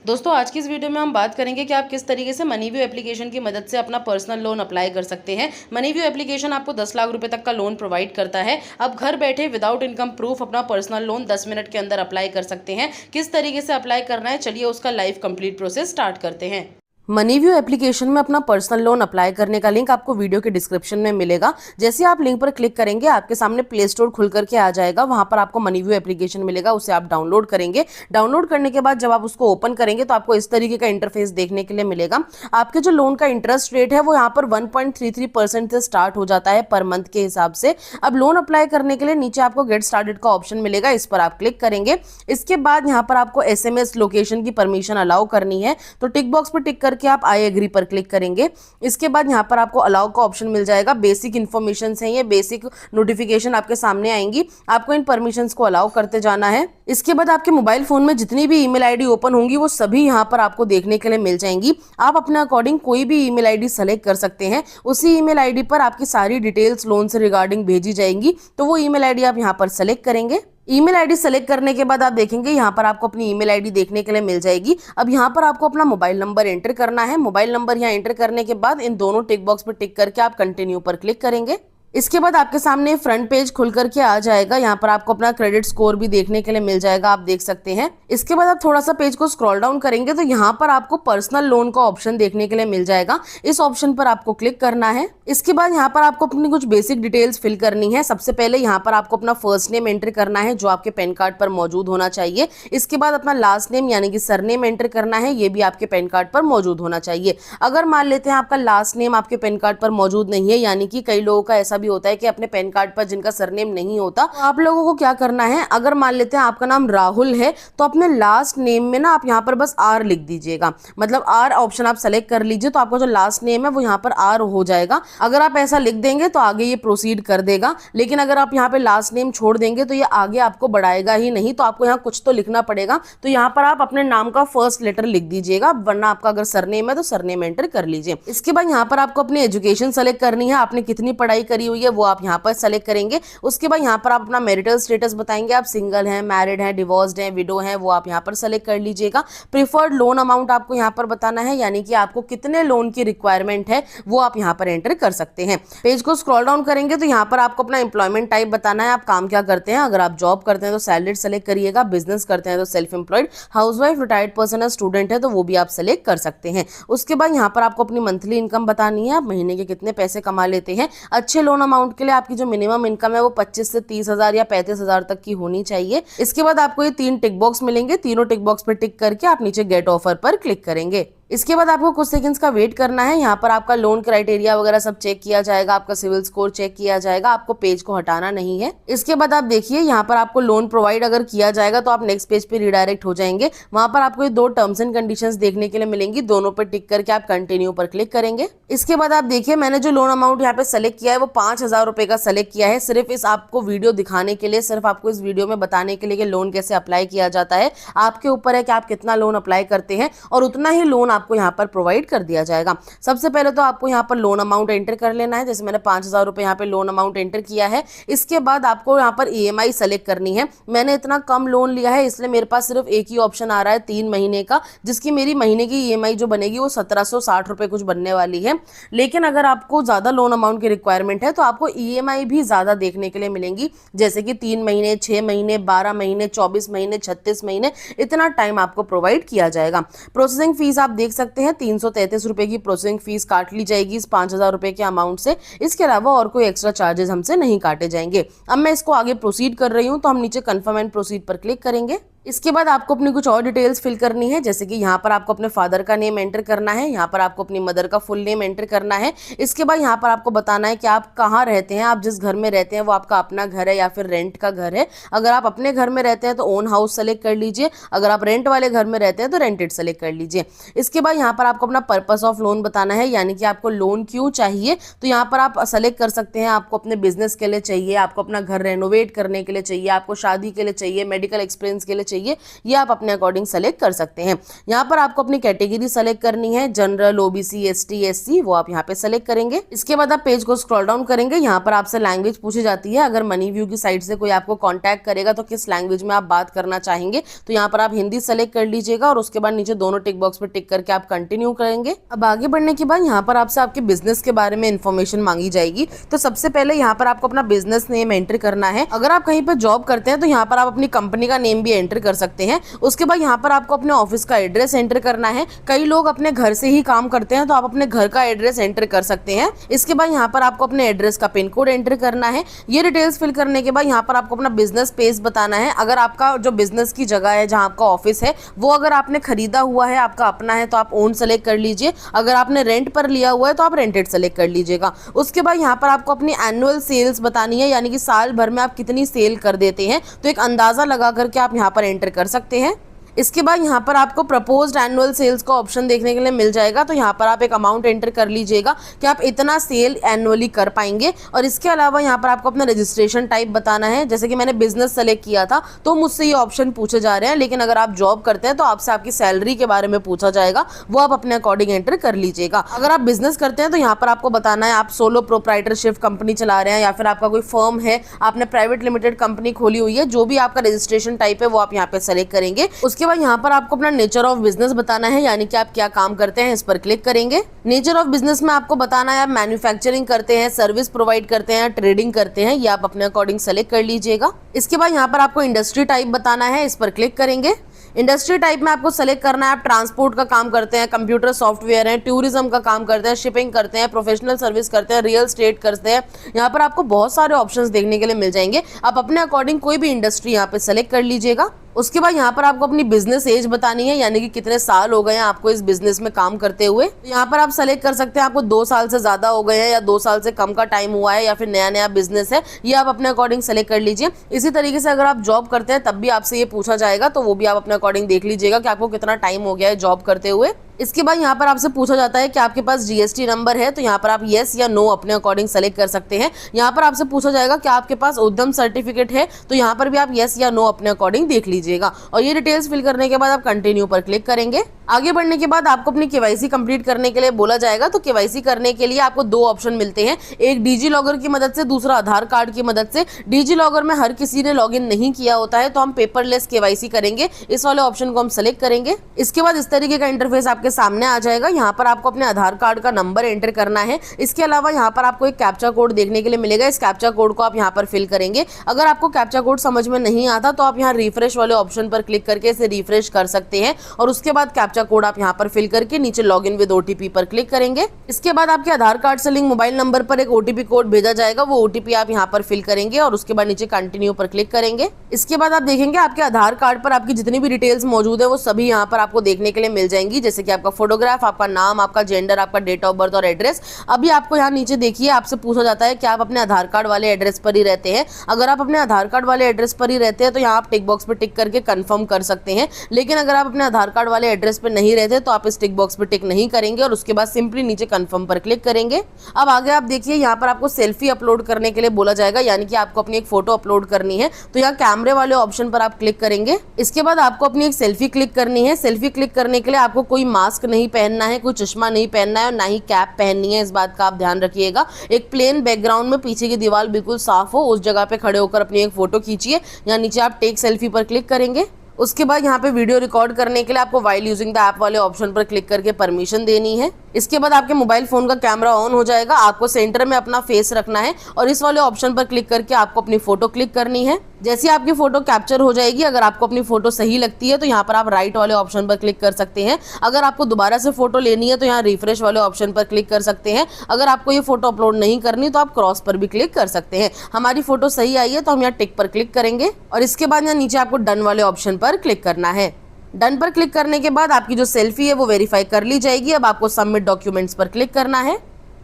दोस्तों आज की इस वीडियो में हम बात करेंगे कि आप किस तरीके से मनीव्यू एप्लीकेशन की मदद से अपना पर्सनल लोन अप्लाई कर सकते हैं। मनीव्यू एप्लीकेशन आपको 10 लाख रुपए तक का लोन प्रोवाइड करता है। अब घर बैठे विदाउट इनकम प्रूफ अपना पर्सनल लोन 10 मिनट के अंदर अप्लाई कर सकते हैं। किस तरीके से अप्लाई करना है, चलिए उसका लाइव कंप्लीट प्रोसेस स्टार्ट करते हैं। मनीव्यू एप्लीकेशन में अपना पर्सनल लोन अप्लाई करने का लिंक आपको वीडियो के डिस्क्रिप्शन में मिलेगा। जैसे आप लिंक पर क्लिक करेंगे आपके सामने प्ले स्टोर खुल करके आ जाएगा। वहां पर आपको मनीव्यू एप्लीकेशन मिलेगा, उसे आप डाउनलोड करेंगे। डाउनलोड करने के बाद जब आप उसको ओपन करेंगे तो आपको इस तरीके का इंटरफेस देखने के लिए मिलेगा। आपके जो लोन का इंटरेस्ट रेट है वो यहाँ पर 1.33% से स्टार्ट हो जाता है पर मंथ के हिसाब से। अब लोन अप्लाई करने के लिए नीचे आपको गेट स्टार्टेड का ऑप्शन मिलेगा, इस पर आप क्लिक करेंगे। इसके बाद यहाँ पर आपको SMS लोकेशन की परमिशन अलाउ करनी है, तो टिक बॉक्स पर टिक करके आप आई एग्री पर क्लिक करेंगे। इसके बाद यहाँ पर आपको अलाउ का ऑप्शन मिल जाएगा। बेसिक इन्फॉर्मेशन है, ये बेसिक नोटिफिकेशन आपके सामने आएंगी, आपको इन परमिशंस को अलाउ करते जाना है। इसके बाद आपके मोबाइल फोन में जितनी भी ईमेल आईडी ओपन होंगी वो सभी यहाँ पर आपको देखने के लिए मिल जाएंगी। आप अपने अकॉर्डिंग कोई भी ईमेल आईडी सेलेक्ट कर सकते हैं। उसी ईमेल आईडी पर आपकी सारी डिटेल्स लोन से रिगार्डिंग भेजी जाएंगी, तो वो ईमेल आईडी आप यहाँ पर सेलेक्ट करेंगे। ईमेल आईडी सेलेक्ट करने के बाद आप देखेंगे यहाँ पर आपको अपनी ईमेल आईडी देखने के लिए मिल जाएगी। अब यहाँ पर आपको अपना मोबाइल नंबर एंटर करना है। मोबाइल नंबर यहाँ एंटर करने के बाद इन दोनों टिक बॉक्स पर टिक करके आप कंटिन्यू पर क्लिक करेंगे। इसके बाद आपके सामने फ्रंट पेज खुल करके आ जाएगा। यहाँ पर आपको अपना क्रेडिट स्कोर भी देखने के लिए मिल जाएगा, आप देख सकते हैं। इसके बाद आप थोड़ा सा पेज को स्क्रॉल डाउन करेंगे तो यहाँ पर आपको पर्सनल लोन का ऑप्शन देखने के लिए मिल जाएगा। इस ऑप्शन पर आपको क्लिक करना है। इसके बाद यहाँ पर आपको अपनी कुछ बेसिक डिटेल्स फिल करनी है। सबसे पहले यहाँ पर आपको अपना फर्स्ट नेम एंटर करना है, जो आपके पैन कार्ड पर मौजूद होना चाहिए। इसके बाद अपना लास्ट नेम यानी कि सरनेम एंटर करना है, ये भी आपके पैन कार्ड पर मौजूद होना चाहिए। अगर मान लेते हैं आपका लास्ट नेम आपके पैन कार्ड पर मौजूद नहीं है, यानी कि कई लोगों का ऐसा भी होता है कि अपने पैन कार्ड पर जिनका सरनेम नहीं होता, तो आप लोगों को क्या करना है, अगर मान लेते हैं आपका नाम राहुल है तो अपने लास्ट नेम में ना आप यहाँ पर बस आर लिख दीजिएगा। मतलब आर ऑप्शन आप सेलेक्ट कर लीजिए, तो आपका जो लास्ट नेम है वो यहाँ पर आर हो जाएगा। अगर आप ऐसा लिख देंगे तो आगे ये प्रोसीड कर देगा, लेकिन अगर आप यहाँ पे लास्ट नेम छोड़ देंगे तो ये आगे आपको बढ़ाएगा ही नहीं। तो आपको यहाँ कुछ तो लिखना पड़ेगा, तो यहाँ पर आप अपने नाम का फर्स्ट लेटर लिख दीजिएगा, वरना आपका अगर सरनेम है तो सरनेम एंटर कर लीजिए। इसके बाद यहाँ पर आपको अपनी एजुकेशन सेलेक्ट करनी है, आपने कितनी पढ़ाई करी हुई है वो आप यहाँ पर सेलेक्ट करेंगे। उसके बाद यहाँ पर आप अपना मैरिटल स्टेटस बताएंगे, आप सिंगल हैं, मैरिड हैं, डिवोर्स्ड हैं, विडो हैं, वो आप यहाँ पर सेलेक्ट कर लीजिएगा। प्रीफर्ड लोन अमाउंट आपको यहाँ पर बताना है, यानी कि आपको कितने लोन की रिक्वायरमेंट है वो आप यहाँ पर एंटर कर सकते हैं। पेज को स्क्रॉल डाउन करेंगे तो यहाँ पर आपको अपना एम्प्लॉयमेंट टाइप बताना है, आप काम क्या करते हैं। अगर आप जॉब करते हैं तो सैलरीड सेलेक्ट करिएगा, बिजनेस करते हैं तो self employed, housewife, retired person है, स्टूडेंट है तो वो भी आप सेलेक्ट कर सकते हैं। उसके बाद यहाँ पर आपको अपनी मंथली इनकम बतानी है, आप महीने के कितने पैसे कमा लेते हैं। अच्छे लोन अमाउंट के लिए आपकी जो मिनिमम इनकम है वो 25 से 30 हजार या 35 हजार तक की होनी चाहिए। इसके बाद आपको ये 3 टिक बॉक्स मिलेंगे, तीनों टिक बॉक्स पर टिक करके आप नीचे गेट ऑफर पर क्लिक करेंगे। इसके बाद आपको कुछ सेकंड्स का वेट करना है। यहाँ पर आपका लोन क्राइटेरिया वगैरह सब चेक किया जाएगा, आपका सिविल स्कोर चेक किया जाएगा, आपको पेज को हटाना नहीं है। इसके बाद आप देखिए यहाँ पर आपको लोन प्रोवाइड अगर किया जाएगा तो आप नेक्स्ट पेज पे रिडायरेक्ट हो जाएंगे। वहां पर आपको ये 2 टर्म्स एंड कंडीशंस देखने के लिए मिलेंगी, दोनों पर टिक करके आप कंटिन्यू पर क्लिक करेंगे। इसके बाद आप देखिए मैंने जो लोन अमाउंट यहाँ पे सेलेक्ट किया है वो 5,000 रुपए का सेलेक्ट किया है, सिर्फ इस आपको वीडियो दिखाने के लिए, सिर्फ आपको इस वीडियो में बताने के लिए कि लोन कैसे अप्लाई किया जाता है। आपके ऊपर है कि आप कितना लोन अप्लाई करते हैं और उतना ही लोन आपको यहाँ पर प्रोवाइड कर दिया जाएगा। सबसे पहले तो आपको यहाँ पर लोन अमाउंट एंटर कर लेना है, जैसे मैंने 5,000 रुपए यहाँ पे लोन अमाउंट एंटर किया है। इसके बाद आपको यहाँ पर EMI सेलेक्ट करनी है। मैंने इतना कम लोन लिया है इसलिए मेरे पास सिर्फ एक ही ऑप्शन आ रहा है 3 महीने का, जिसकी मेरी महीने की EMI जो बनेगी वो 1760 रुपए कुछ बनने वाली है। लेकिन अगर आपको ज्यादा लोन अमाउंट की रिक्वायरमेंट है तो आपको EMI भी ज्यादा देखने के लिए मिलेंगी, जैसे कि 3 महीने, 6 महीने, 12 महीने, 24 महीने, 36 महीने, इतना टाइम आपको प्रोवाइड किया जाएगा। प्रोसेसिंग फीस आप देख सकते हैं 333 रुपए की प्रोसेसिंग फीस काट ली जाएगी इस 5,000 रुपए के अमाउंट से। इसके अलावा और कोई एक्स्ट्रा चार्जेस हमसे नहीं काटे जाएंगे। अब मैं इसको आगे प्रोसीड कर रही हूँ, तो हम नीचे कंफर्म एंड प्रोसीड पर क्लिक करेंगे। इसके बाद आपको अपनी कुछ और डिटेल्स फिल करनी है, जैसे कि यहाँ पर आपको अपने फादर का नेम एंटर करना है, यहाँ पर आपको अपनी मदर का फुल नेम एंटर करना है। इसके बाद यहाँ पर आपको बताना है कि आप कहाँ रहते हैं, आप जिस घर में रहते हैं वो आपका अपना घर है या फिर रेंट का घर है। अगर आप अपने घर में रहते हैं तो ओन हाउस सेलेक्ट कर लीजिए, अगर आप रेंट वाले घर में रहते हैं तो रेंटेड सेलेक्ट कर लीजिए। इसके बाद यहाँ पर आपको अपना पर्पस ऑफ लोन बताना है, यानी कि आपको लोन क्यों चाहिए। तो यहाँ पर आप सेलेक्ट कर सकते हैं, आपको अपने बिजनेस के लिए चाहिए, आपको अपना घर रेनोवेट करने के लिए चाहिए, आपको शादी के लिए चाहिए, मेडिकल एक्सपीरियंस के लिए चाहिए, ये आप अपने अकॉर्डिंग सेलेक्ट कर सकते हैं। यहाँ पर आपको अपनी कैटेगरी सेलेक्ट करनी है, जनरल, ओबीसी, एसटी, एससी, वो आप यहाँ पे सेलेक्ट करेंगे। इसके बाद आप पेज को स्क्रॉल डाउन करेंगे, यहाँ पर आपसे लैंग्वेज पूछी जाती है। अगर मनी व्यू की साइड से कोई आपको कॉन्टैक्ट करेगा तो किस लैंग्वेज में आप बात करना चाहेंगे, तो यहाँ पर आप हिंदी सेलेक्ट कर लीजिएगा और उसके बाद नीचे दोनों टिक बॉक्स पे टिक करके आप कंटिन्यू करेंगे। अब आगे बढ़ने के बाद यहाँ पर आपसे आपके बिजनेस के बारे में इन्फॉर्मेशन मांगी जाएगी। तो सबसे पहले यहाँ पर आपको अपना बिजनेस नेम एंटर करना है। अगर आप कहीं पर जॉब करते हैं तो यहाँ पर आप अपनी कंपनी का नेम भी एंटर कर सकते हैं। उसके बाद यहाँ पर आपको अपने ऑफिस का एड्रेस एंटर करना है। कई लोग अपने घर से ही काम करते हैं तो आप अपने घर का एड्रेस एंटर कर सकते हैं। इसके बाद यहाँ पर आपको अपने एड्रेस का पिन कोड एंटर करना है। ये डिटेल्स फिल करने के बाद यहाँ पर आपको अपना बिजनेस पेज बताना है। अगर आपका जो बिजनेस की जगह है, जहाँ आपका ऑफिस है, वो अगर आपने खरीदा हुआ है, आपका अपना है, तो आप ओन सेलेक्ट कर लीजिए। अगर आपने रेंट पर लिया हुआ है तो आप रेंटेड सेलेक्ट कर लीजिएगा। उसके बाद यहाँ पर आपको अपनी एनुअल सेल्स बतानी है, यानी कि साल भर में आप कितनी सेल कर देते हैं, तो एक अंदाजा लगा करके आप यहाँ पर एंटर कर सकते हैं। इसके बाद यहाँ पर आपको प्रपोज्ड एनुअल सेल्स का ऑप्शन देखने के लिए मिल जाएगा। तो यहाँ पर आप एक अमाउंट एंटर कर लीजिएगा कि आप इतना सेल एनुअली कर पाएंगे। और इसके अलावा यहाँ पर आपको अपना रजिस्ट्रेशन टाइप बताना है। जैसे कि मैंने बिजनेस सेलेक्ट किया था तो मुझसे ये ऑप्शन पूछे जा रहे हैं, लेकिन अगर आप जॉब करते हैं तो आपसे आपकी सैलरी के बारे में पूछा जाएगा, वो आप अपने अकॉर्डिंग एंटर कर लीजिएगा। अगर आप बिजनेस करते हैं तो यहाँ पर आपको बताना है आप सोलो प्रोप्राइटरशिप कंपनी चला रहे हैं या फिर आपका कोई फर्म है, आपने प्राइवेट लिमिटेड कंपनी खोली हुई है, जो भी आपका रजिस्ट्रेशन टाइप है वो आप यहाँ पे सेलेक्ट करेंगे। उसके बाद यहाँ पर आपको अपना नेचर ऑफ बिजनेस बताना है, यानी कि आप क्या काम करते हैं, इस पर क्लिक करेंगे। नेचर ऑफ बिजनेस में आपको बताना है आप मैन्युफैक्चरिंग करते हैं, सर्विस प्रोवाइड करते हैं, ट्रेडिंग करते हैं, ये आप अपने अकॉर्डिंग सेलेक्ट कर लीजिएगा। इसके बाद यहाँ पर आपको इंडस्ट्री टाइप बताना है, इस पर क्लिक करेंगे। इंडस्ट्री टाइप में आपको सेलेक्ट करना है आप ट्रांसपोर्ट का काम करते हैं, कंप्यूटर सॉफ्टवेयर है, टूरिज्म का काम करते हैं, शिपिंग करते हैं, प्रोफेशनल सर्विस करते हैं, रियल एस्टेट करते हैं। यहाँ पर आपको बहुत सारे ऑप्शंस देखने के लिए मिल जाएंगे। आप अपने अकॉर्डिंग कोई भी इंडस्ट्री यहाँ पे सेलेक्ट कर लीजिएगा। उसके बाद यहाँ पर आपको अपनी बिजनेस एज बतानी है, यानी कि कितने साल हो गए हैं आपको इस बिजनेस में काम करते हुए। तो यहाँ पर आप सेलेक्ट कर सकते हैं आपको 2 साल से ज्यादा हो गए हैं या 2 साल से कम का टाइम हुआ है या फिर नया नया बिजनेस है, ये आप अपने अकॉर्डिंग सेलेक्ट कर लीजिए। इसी तरीके से अगर आप जॉब करते हैं तब भी आपसे ये पूछा जाएगा, तो वो भी आप अपने अकॉर्डिंग देख लीजिएगा कि आपको कितना टाइम हो गया है जॉब करते हुए। इसके बाद यहाँ पर आपसे पूछा जाता है कि आपके पास जीएसटी नंबर है, तो यहाँ पर आप येस या नो अपने अकॉर्डिंग सेलेक्ट कर सकते हैं। यहाँ पर आपसे पूछा जाएगा कि आपके पास उद्यम सर्टिफिकेट है, तो यहाँ पर भी आप येस या नो अपने अकॉर्डिंग देख लीजिएगा। और ये डिटेल्स फिल करने के बाद आप कंटिन्यू पर क्लिक करेंगे। आगे बढ़ने के बाद आपको अपनी केवाईसी कंप्लीट करने के लिए बोला जाएगा। तो केवाईसी करने के लिए आपको 2 ऑप्शन मिलते हैं, एक डिजी लॉगर की मदद से, दूसरा आधार कार्ड की मदद से। डिजी लॉगर में हर किसी ने लॉगिन नहीं किया होता है, तो हम पेपरलेस केवाईसी करेंगे, इस वाले ऑप्शन को हम सेलेक्ट करेंगे। इसके बाद इस तरीके का इंटरफेस आपके सामने आ जाएगा। यहाँ पर आपको अपने आधार कार्ड का नंबर एंटर करना है। इसके अलावा यहाँ पर आपको एक कैप्चा कोड देखने के लिए मिलेगा, इस कैप्चा कोड को आप यहाँ पर फिल करेंगे। अगर आपको कैप्चा कोड समझ में नहीं आता तो आप यहाँ रिफ्रेश वाले ऑप्शन पर क्लिक करके इसे रिफ्रेश कर सकते हैं और उसके बाद कैप्चा कोड आप यहाँ पर फिल करके नीचे लॉगिन विद ओटीपी पर क्लिक करेंगे। इसके बाद आपके आधार कार्ड से लिंक मोबाइल नंबर पर एक ओटीपी कोड भेजा जाएगा, वो ओटीपी आप यहाँ पर फिल करेंगे और उसके बाद नीचे कंटिन्यू पर क्लिक करेंगे। इसके बाद आप देखेंगे आपके आधार कार्ड पर आपकी जितनी भी डिटेल्स मौजूद है वो सभी यहाँ पर आपको देखने के लिए मिल जाएंगी, जैसे कि आपका फोटोग्राफ, आपका नाम, आपका जेंडर, आपका डेट ऑफ बर्थ और एड्रेस। अभी आपको यहाँ नीचे देखिए आपसे पूछा जाता है कि आप अपने आधार कार्ड वाले एड्रेस पर ही रहते हैं। अगर आप अपने आधार कार्ड वाले एड्रेस पर ही रहते हैं तो यहाँ आप टिक बॉक्स पर टिक करके कंफर्म कर सकते हैं, लेकिन अगर आप अपने आधार कार्ड वाले एड्रेस पर नहीं रहते तो आप इस टिक बॉक्स पर टिक नहीं करेंगे और उसके बाद सिंपली नीचे कंफर्म पर क्लिक करेंगे। अब आगे आप देखिए यहाँ पर आपको सेल्फी अपलोड करने के लिए बोला जाएगा, यानी कि आपको अपनी एक फोटो अपलोड करनी है। तो यहाँ कैमरे वाले ऑप्शन पर आप क्लिक करेंगे। इसके बाद आपको अपनी एक सेल्फी क्लिक करनी है। सेल्फी क्लिक करने के लिए आपको कोई मास्क नहीं पहनना है, कोई चश्मा नहीं पहनना है और ना ही कैप पहननी है, इस बात का आप ध्यान रखिएगा। एक प्लेन बैकग्राउंड में पीछे की दीवार बिल्कुल साफ हो, उस जगह पे खड़े होकर अपनी एक फोटो खींचिए। यहाँ नीचे आप टेक सेल्फी पर क्लिक करेंगे। उसके बाद यहाँ पे वीडियो रिकॉर्ड करने के लिए आपको वाइल यूजिंग द ऐप वाले ऑप्शन पर क्लिक करके परमिशन देनी है। इसके बाद आपके मोबाइल फोन का कैमरा ऑन हो जाएगा। आपको सेंटर में अपना फेस रखना है और इस वाले ऑप्शन पर क्लिक करके आपको अपनी फोटो क्लिक करनी है। जैसे आपकी फोटो कैप्चर हो जाएगी, अगर आपको अपनी फोटो सही लगती है तो यहाँ पर आप राइट वाले ऑप्शन पर क्लिक कर सकते हैं। अगर आपको दोबारा से फोटो लेनी है तो यहाँ रिफ्रेश वाले ऑप्शन पर क्लिक कर सकते हैं। अगर आपको ये फोटो अपलोड नहीं करनी तो आप क्रॉस पर भी क्लिक कर सकते हैं। हमारी फोटो सही आई है तो हम यहाँ टिक पर क्लिक करेंगे और इसके बाद यहाँ नीचे आपको डन वाले ऑप्शन पर क्लिक करना है। डन पर क्लिक करने के बाद आपकी जो सेल्फी है वो वेरीफाई कर ली जाएगी। अब आपको सबमिट डॉक्यूमेंट्स पर क्लिक करना है।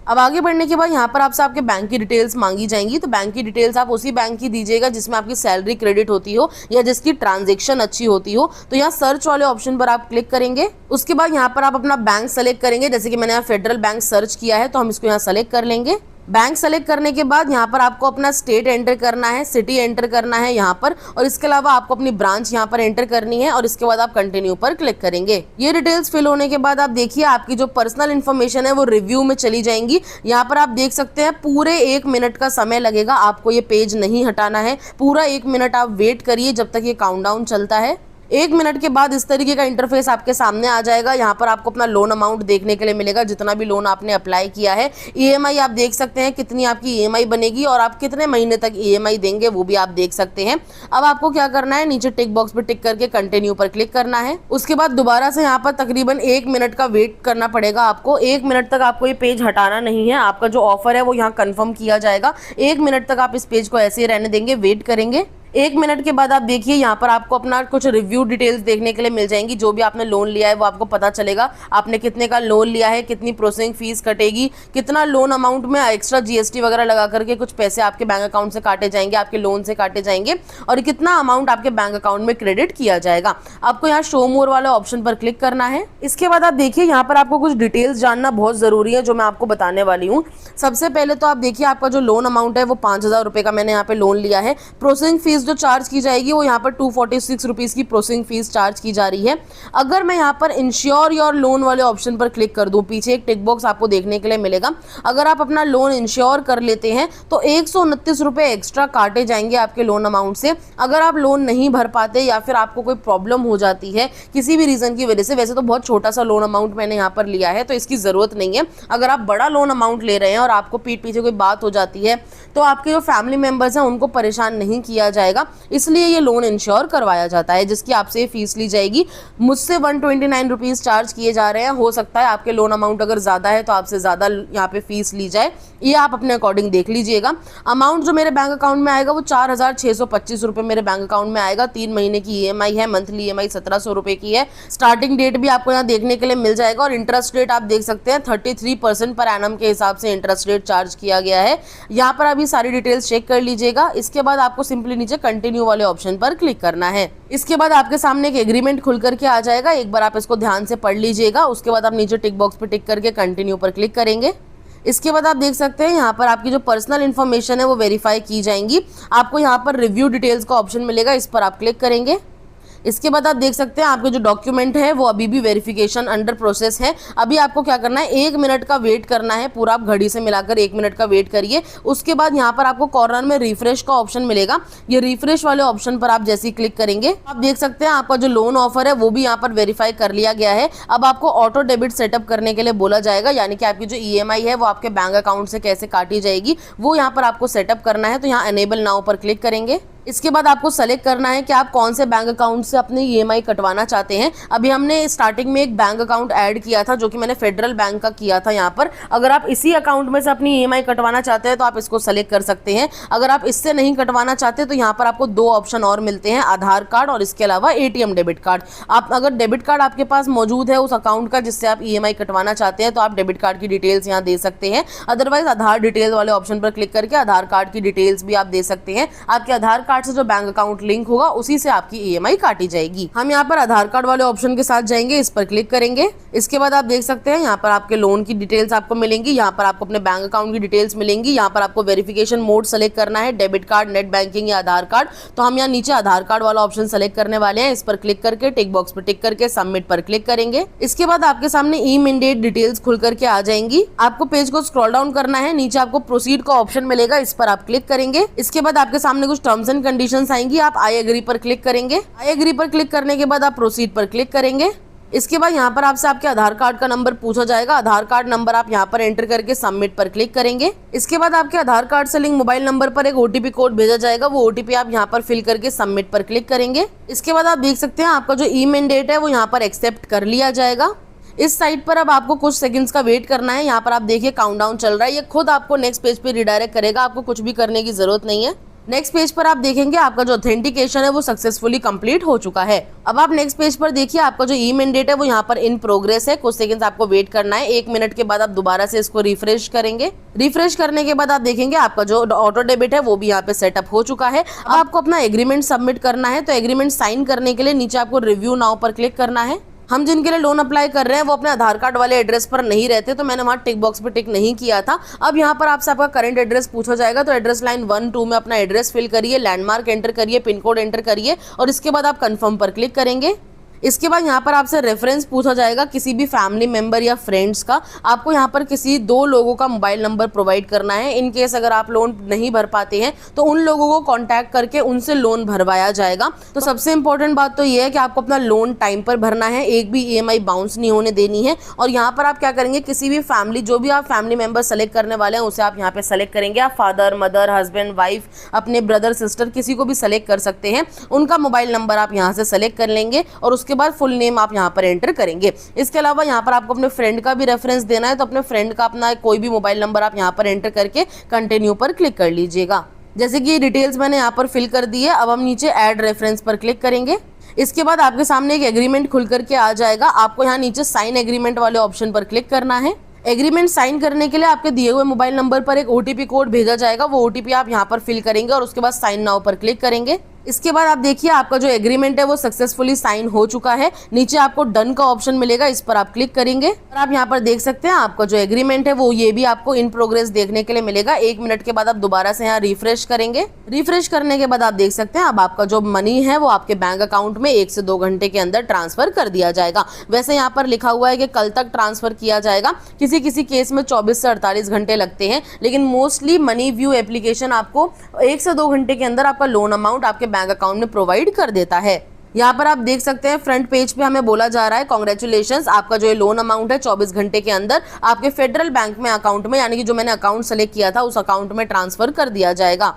अब आगे बढ़ने के बाद यहाँ पर आपसे आपके बैंक की डिटेल्स मांगी जाएंगी। तो बैंक की डिटेल्स आप उसी बैंक की दीजिएगा जिसमें आपकी सैलरी क्रेडिट होती हो या जिसकी ट्रांजैक्शन अच्छी होती हो। तो यहाँ सर्च वाले ऑप्शन पर आप क्लिक करेंगे। उसके बाद यहाँ पर आप अपना बैंक सेलेक्ट करेंगे। जैसे कि मैंने यहाँ फेडरल बैंक सर्च किया है तो हम इसको यहाँ सेलेक्ट कर लेंगे। बैंक सेलेक्ट करने के बाद यहाँ पर आपको अपना स्टेट एंटर करना है, सिटी एंटर करना है यहाँ पर, और इसके अलावा आपको अपनी ब्रांच यहाँ पर एंटर करनी है और इसके बाद आप कंटिन्यू पर क्लिक करेंगे। ये डिटेल्स फिल होने के बाद आप देखिए आपकी जो पर्सनल इन्फॉर्मेशन है वो रिव्यू में चली जाएंगी। यहाँ पर आप देख सकते हैं पूरे 1 मिनट का समय लगेगा, आपको ये पेज नहीं हटाना है। पूरा 1 मिनट आप वेट करिए जब तक ये काउंटडाउन चलता है। 1 मिनट के बाद इस तरीके का इंटरफेस आपके सामने आ जाएगा। यहाँ पर आपको अपना लोन अमाउंट देखने के लिए मिलेगा, जितना भी लोन आपने अप्लाई किया है। ईएमआई आप देख सकते हैं कितनी आपकी ईएमआई बनेगी और आप कितने महीने तक ईएमआई देंगे वो भी आप देख सकते हैं। अब आपको क्या करना है, नीचे टिक बॉक्स पर टिक करके कंटिन्यू पर क्लिक करना है। उसके बाद दोबारा से यहाँ पर तकरीबन 1 मिनट का वेट करना पड़ेगा आपको। 1 मिनट तक आपको ये पेज हटाना नहीं है। आपका जो ऑफर है वो यहाँ कन्फर्म किया जाएगा। 1 मिनट तक आप इस पेज को ऐसे ही रहने देंगे, वेट करेंगे। 1 मिनट के बाद आप देखिए यहाँ पर आपको अपना कुछ रिव्यू डिटेल्स देखने के लिए मिल जाएंगी। जो भी आपने लोन लिया है वो आपको पता चलेगा, आपने कितने का लोन लिया है, कितनी प्रोसेसिंग फीस कटेगी, कितना लोन अमाउंट में एक्स्ट्रा जीएसटी वगैरह लगा करके कुछ पैसे आपके बैंक अकाउंट से काटे जाएंगे, आपके लोन से काटे जाएंगे, और कितना अमाउंट आपके बैंक अकाउंट में क्रेडिट किया जाएगा। आपको यहाँ शो मोर वाले ऑप्शन पर क्लिक करना है। इसके बाद आप देखिए यहाँ पर आपको कुछ डिटेल्स जानना बहुत जरूरी है जो मैं आपको बताने वाली हूँ। सबसे पहले तो आप देखिए आपका जो लोन अमाउंट है वो 5,000 रुपये का मैंने यहाँ पे लोन लिया है। प्रोसेसिंग फीस जो चार्ज की जाएगी वो यहाँ पर 246 रुपीज़ की प्रोसेसिंग फीस चार्ज की जा रही है। अगर मैं यहाँ पर इंश्योर योर लोन वाले ऑप्शन पर क्लिक कर दूं, पीछे एक टिक बॉक्स आपको देखने के लिए मिलेगा। अगर आप अपना लोन इंश्योर कर लेते हैं तो 129 रुपये एक्स्ट्रा काटे जाएंगे आपके लोन अमाउंट से। अगर आप लोन नहीं भर पाते या फिर आपको कोई प्रॉब्लम हो जाती है किसी भी रीज़न की वजह से, वैसे तो बहुत छोटा सा लोन अमाउंट मैंने यहाँ पर लिया है तो इसकी ज़रूरत नहीं है। अगर आप बड़ा लोन अमाउंट ले रहे हैं और आपको पीठ पीछे कोई बात हो जाती है तो आपके जो फैमिली मेम्बर्स हैं उनको परेशान नहीं किया जाएगा, इसलिए ये लोन इंश्योर करवाया जाता है जिसकी आपसे फीस ली जाएगी। मुझसे 129 रुपीज़ चार्ज किए जा रहे हैं। हो सकता है आपके लोन अमाउंट अगर ज़्यादा है तो आपसे ज़्यादा यहाँ पे फीस ली जाए, ये आप अपने अकॉर्डिंग देख लीजिएगा। अमाउंट जो मेरे बैंक अकाउंट में आएगा वो 4,625 रुपये मेरे बैंक अकाउंट में आएगा। 3 महीने की ईएमआई है, मंथली ईएमआई 1,700 रुपये की है। स्टार्टिंग डेट भी आपको यहाँ देखने के लिए मिल जाएगा और इंटरेस्ट रेट आप देख सकते हैं 33% पर एनम के हिसाब से इंटरेस्ट रेट चार्ज किया गया है। यहाँ पर अभी सारी डिटेल्स चेक कर लीजिएगा। इसके बाद आपको सिंपली नीचे कंटिन्यू वाले ऑप्शन पर क्लिक करना है। इसके बाद आपके सामने एक एग्रीमेंट खुल करके आ जाएगा। एक बार आप इसको ध्यान से पढ़ लीजिएगा। उसके बाद आप नीचे टिक बॉक्स पर टिक करके कंटिन्यू पर क्लिक करेंगे। इसके बाद आप देख सकते हैं यहाँ पर आपकी जो पर्सनल इन्फॉर्मेशन है वो वेरीफाई की जाएंगी। आपको यहाँ पर रिव्यू डिटेल्स का ऑप्शन मिलेगा, इस पर आप क्लिक करेंगे। इसके बाद आप देख सकते हैं आपके जो डॉक्यूमेंट है वो अभी भी वेरिफिकेशन अंडर प्रोसेस है। अभी आपको क्या करना है, 1 मिनट का वेट करना है। पूरा आप घड़ी से मिलाकर 1 मिनट का वेट करिए। उसके बाद यहाँ पर आपको कॉर्नर में रिफ्रेश का ऑप्शन मिलेगा। ये रिफ्रेश वाले ऑप्शन पर आप जैसे ही क्लिक करेंगे आप देख सकते हैं आपका जो लोन ऑफर है वो भी यहाँ पर वेरीफाई कर लिया गया है। अब आपको ऑटो डेबिट सेटअप करने के लिए बोला जाएगा, यानी कि आपकी जो ईएमआई है वो आपके बैंक अकाउंट से कैसे काटी जाएगी वो यहाँ पर आपको सेटअप करना है। तो यहाँ एनेबल नाउ पर क्लिक करेंगे। इसके बाद आपको सेलेक्ट करना है कि आप कौन से बैंक अकाउंट से अपने ईएमआई कटवाना चाहते हैं। अभी हमने स्टार्टिंग में एक बैंक अकाउंट ऐड किया था जो कि मैंने फेडरल बैंक का किया था यहाँ पर। अगर आप इसी अकाउंट में से अपनी ईएमआई कटवाना चाहते हैं तो आप इसको सेलेक्ट कर सकते हैं। अगर आप इससे नहीं कटवाना चाहते तो यहाँ पर आपको 2 ऑप्शन और मिलते हैं, आधार कार्ड और इसके अलावा एटीएम डेबिट कार्ड। आप अगर डेबिट कार्ड आपके पास मौजूद है उस अकाउंट का जिससे आप ईएमआई कटवाना चाहते हैं तो आप डेबिट कार्ड की डिटेल्स यहाँ दे सकते हैं। अदरवाइज आधार डिटेल वाले ऑप्शन पर क्लिक करके आधार कार्ड की डिटेल्स भी आप दे सकते हैं। आपके आधार कार्ड से जो बैंक अकाउंट लिंक होगा उसी से आपकी ईएमआई काटी जाएगी। हम यहाँ पर आधार कार्ड वाले ऑप्शन के साथ जाएंगे, इस पर क्लिक करेंगे। इसके बाद आप देख सकते हैं यहाँ पर आपके लोन की डिटेल्स आपको मिलेंगी। यहाँ पर आपको अपने बैंक अकाउंट की डिटेल्स मिलेंगी। यहाँ पर आपको वेरिफिकेशन मोड सेलेक्ट करना है, डेबिट कार्ड, नेट बैंकिंग या आधार कार्ड। तो हम यहाँ नीचे आधार कार्ड वाला ऑप्शन सेलेक्ट करने वाले हैं। इस पर क्लिक करके टिक बॉक्स पर टिक करके सबमिट पर क्लिक करेंगे। इसके बाद आपके सामने ई मैंडेट डिटेल्स खुल करके आ जाएंगी। आपको पेज को स्क्रॉल डाउन करना है, नीचे आपको प्रोसीड का ऑप्शन मिलेगा, इस पर आप क्लिक करेंगे। इसके बाद आपके सामने कुछ टर्म्स एंड कंडीशंस आएंगी, आप आई एग्री पर क्लिक करेंगे। आई एग्री पर क्लिक करने के बाद आप प्रोसीड पर क्लिक करेंगे। इसके बाद यहाँ पर आपसे आपके आधार कार्ड का नंबर पूछा जाएगा। आधार कार्ड नंबर आप यहाँ पर एंटर करके सबमिट पर क्लिक करेंगे। इसके बाद आपके आधार कार्ड से लिंक मोबाइल नंबर पर एक ओटीपी कोड भेजा जाएगा। वो ओटीपी आप यहाँ पर फिल करके सबमिट पर क्लिक करेंगे। इसके बाद आप देख सकते हैं आपका जो ई मैंडेट है वो यहाँ पर एक्सेप्ट कर लिया जाएगा। इस साइट पर अब आपको कुछ सेकंड्स का वेट करना है। यहाँ पर आप देखिए काउंटडाउन चल रहा है, ये खुद आपको नेक्स्ट पेज पे रिडायरेक्ट करेगा, आपको कुछ भी करने की जरूरत नहीं है। नेक्स्ट पेज पर आप देखेंगे आपका जो ऑथेंटिकेशन है वो सक्सेसफुली कंप्लीट हो चुका है। अब आप नेक्स्ट पेज पर देखिए आपका जो ई मैंडेट है वो यहाँ पर इन प्रोग्रेस है। कुछ सेकंड्स आपको वेट करना है। 1 मिनट के बाद आप दोबारा से इसको रिफ्रेश करेंगे। रिफ्रेश करने के बाद आप देखेंगे आपका जो ऑटो डेबिट है वो भी यहाँ पे सेटअप हो चुका है। अब आपको अपना एग्रीमेंट सबमिट करना है। तो एग्रीमेंट साइन करने के लिए नीचे आपको रिव्यू नाउ पर क्लिक करना है। हम जिनके लिए लोन अप्लाई कर रहे हैं वो अपने आधार कार्ड वाले एड्रेस पर नहीं रहते, तो मैंने वहाँ टिक बॉक्स पे टिक नहीं किया था। अब यहाँ पर आपसे आपका करंट एड्रेस पूछा जाएगा, तो एड्रेस लाइन 1-2 में अपना एड्रेस फिल करिए, लैंडमार्क एंटर करिए, पिन कोड एंटर करिए और इसके बाद आप कन्फर्म पर क्लिक करेंगे। इसके बाद यहाँ पर आपसे रेफरेंस पूछा जाएगा किसी भी फैमिली मेंबर या फ्रेंड्स का। आपको यहाँ पर किसी 2 लोगों का मोबाइल नंबर प्रोवाइड करना है। इन केस अगर आप लोन नहीं भर पाते हैं तो उन लोगों को कांटेक्ट करके उनसे लोन भरवाया जाएगा। तो सबसे इंपॉर्टेंट बात तो ये है कि आपको अपना लोन टाइम पर भरना है, एक भी EMI बाउंस नहीं होने देनी है। और यहाँ पर आप क्या करेंगे, किसी भी फैमिली, जो भी आप फैमिली मेंबर सेलेक्ट करने वाले हैं उसे आप यहाँ पे सेलेक्ट करेंगे। आप फादर, मदर, हस्बैंड, वाइफ, अपने ब्रदर, सिस्टर, किसी को भी सेलेक्ट कर सकते हैं। उनका मोबाइल नंबर आप यहाँ से सेलेक्ट कर लेंगे और उसके बाद फुल नेम आप यहाँ पर एंटर करेंगे। इसके अलावा यहाँ पर आपको अपने फ्रेंड का भी रेफरेंस देना है, तो अपने फ्रेंड का अपना कोई भी मोबाइल नंबर आप यहाँ पर एंटर करके कंटिन्यू पर क्लिक कर लीजिएगा। जैसे कि ये डिटेल्स मैंने यहाँ पर फिल कर दी है। अब हम नीचे ऐड रेफरेंस पर क्लिक करेंगे। इसके बाद आपके सामने एक एग्रीमेंट खुल करके आ जाएगा। आपको यहाँ नीचे साइन एग्रीमेंट वाले ऑप्शन पर क्लिक करना है। एग्रीमेंट साइन करने के लिए आपके दिए हुए मोबाइल नंबर पर एक OTP कोड भेजा जाएगा, वो OTP आप यहाँ पर फिल करेंगे और उसके बाद साइन नाउ पर क्लिक करेंगे। इसके बाद आप देखिए आपका जो एग्रीमेंट है वो सक्सेसफुली साइन हो चुका है। नीचे आपको डन का ऑप्शन मिलेगा, इस पर आप क्लिक करेंगे और आप यहाँ पर देख सकते हैं आपका जो एग्रीमेंट है वो ये भी आपको इन प्रोग्रेस देखने के लिए मिलेगा। 1 मिनट के बाद आप दोबारा से यहाँ रिफ्रेश करेंगे। रिफ्रेश करने के बाद आप देख सकते हैं अब आपका जो मनी है वो आपके बैंक अकाउंट में 1 से 2 घंटे के अंदर ट्रांसफर कर दिया जाएगा। वैसे यहाँ पर लिखा हुआ है कि कल तक ट्रांसफर किया जाएगा, किसी किसी केस में 24 से 48 घंटे लगते हैं, लेकिन मोस्टली मनी व्यू एप्लीकेशन आपको 1 से 2 घंटे के अंदर आपका लोन अमाउंट आपके बैंक अकाउंट में प्रोवाइड कर देता है। यहाँ पर आप देख सकते हैं फ्रंट पेज पे हमें बोला जा रहा है कांग्रेचुलेशंस, आपका जो ये लोन अमाउंट है 24 घंटे के अंदर आपके फेडरल बैंक में अकाउंट में, यानी कि जो मैंने अकाउंट सेलेक्ट किया था उस अकाउंट में ट्रांसफर कर दिया जाएगा।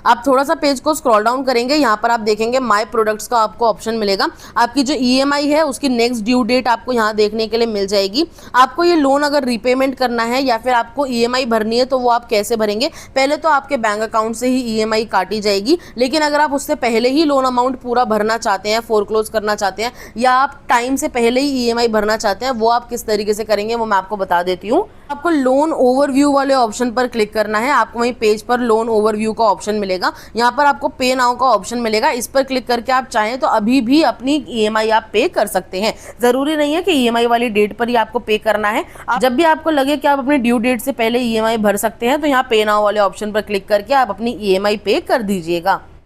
आप थोड़ा सा पेज को स्क्रॉल डाउन करेंगे, यहाँ पर आप देखेंगे माय प्रोडक्ट्स का आपको ऑप्शन मिलेगा। आपकी जो EMI है उसकी नेक्स्ट ड्यू डेट आपको यहाँ देखने के लिए मिल जाएगी। आपको ये लोन अगर रीपेमेंट करना है या फिर आपको EMI भरनी है तो वो आप कैसे भरेंगे, पहले तो आपके बैंक अकाउंट से ही EMI काटी जाएगी, लेकिन अगर आप उससे पहले ही लोन अमाउंट पूरा भरना चाहते हैं, फोरक्लोज करना चाहते हैं या आप टाइम से पहले ही EMI भरना चाहते हैं, वो आप किस तरीके से करेंगे वो मैं आपको बता देती हूँ। आपको लोन ओवरव्यू वाले ऑप्शन पर क्लिक करना है। आपको वहीं पेज पर लोन ओवरव्यू का ऑप्शन मिलेगा, यहाँ पर आपको पे नाउ का ऑप्शन मिलेगा। इस पर क्लिक करके आप चाहें तो अभी भी अपनी EMI आप पे कर सकते हैं। जरूरी नहीं है कि EMI वाली डेट पर ही आपको पे करना है। जब भी आपको लगे कि आप अपनी ड्यू डेट से पहले EMI भर सकते हैं तो यहाँ पे नाउ वाले ऑप्शन पर क्लिक करके आप अपनी EMI पे कर दीजिएगा।